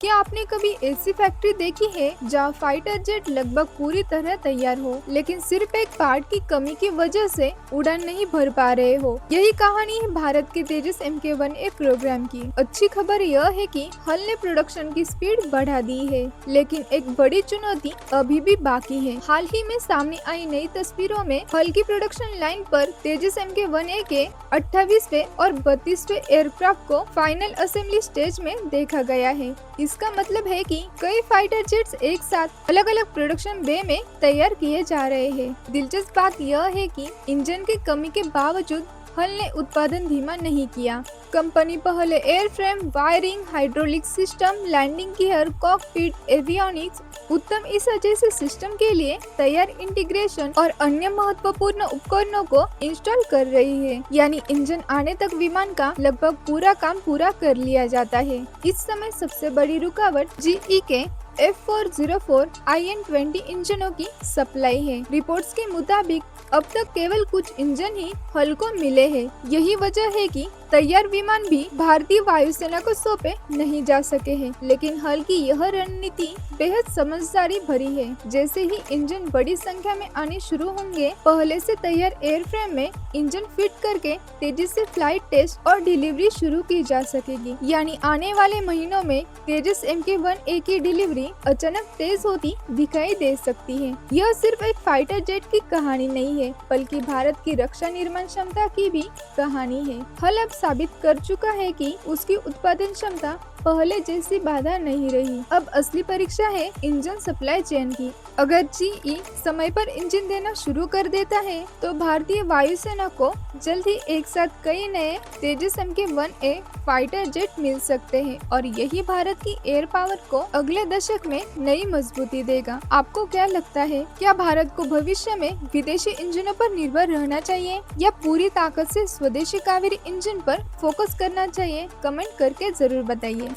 क्या आपने कभी ऐसी फैक्ट्री देखी है जहां फाइटर जेट लगभग पूरी तरह तैयार हो, लेकिन सिर्फ एक पार्ट की कमी की वजह से उड़ान नहीं भर पा रहे हो? यही कहानी है भारत के तेजस MK-1A प्रोग्राम की। अच्छी खबर यह है कि हल ने प्रोडक्शन की स्पीड बढ़ा दी है, लेकिन एक बड़ी चुनौती अभी भी बाकी है। हाल ही में सामने आई नई तस्वीरों में हल की प्रोडक्शन लाइन पर तेजस MK-1A के 28वें और 32वें एयरक्राफ्ट को फाइनल असेंबली स्टेज में देखा गया है। इसका मतलब है कि कई फाइटर जेट्स एक साथ अलग अलग प्रोडक्शन बे में तैयार किए जा रहे हैं। दिलचस्प बात यह है कि इंजन की कमी के बावजूद हल ने उत्पादन धीमा नहीं किया। कंपनी पहले airframe, wiring, hydraulic system, landing gear, cockpit, avionics, उत्तम ईसा जैसे सिस्टम के लिए तैयार इंटीग्रेशन और अन्य महत्वपूर्ण उपकरणों को इंस्टॉल कर रही है। यानी इंजन आने तक विमान का लगभग पूरा काम पूरा कर लिया जाता है। इस समय सबसे बड़ी रुकावट GE के F404 IN-20 इंजनों की सप्लाई है। रिपोर्ट्स के मुताबिक अब तक केवल कुछ इंजन ही हल को मिले हैं। यही वजह है कि तैयार विमान भी भारतीय वायुसेना को सौंपे नहीं जा सके हैं। लेकिन हल की यह रणनीति बेहद समझदारी भरी है। जैसे ही इंजन बड़ी संख्या में आने शुरू होंगे, पहले से तैयार एयरफ्रेम में इंजन फिट करके तेजी से फ्लाइट टेस्ट और डिलीवरी शुरू की जा सकेगी। यानी आने वाले महीनों में तेजस MK-1A की डिलीवरी अचानक तेज होती दिखाई दे सकती है। यह सिर्फ एक फाइटर जेट की कहानी नहीं है, बल्कि भारत की रक्षा निर्माण क्षमता की भी कहानी है। हल अब साबित कर चुका है कि उसकी उत्पादन क्षमता पहले जैसी बाधा नहीं रही। अब असली परीक्षा है इंजन सप्लाई चेन की। अगर GE समय पर इंजन देना शुरू कर देता है, तो भारतीय वायुसेना को जल्द ही एक साथ कई नए तेजस MK-1A फाइटर जेट मिल सकते हैं और यही भारत की एयर पावर को अगले दशक में नई मजबूती देगा। आपको क्या लगता है, क्या भारत को भविष्य में विदेशी इंजनों पर निर्भर रहना चाहिए या पूरी ताकत से स्वदेशी कावेरी इंजन पर फोकस करना चाहिए? कमेंट करके जरूर बताइए।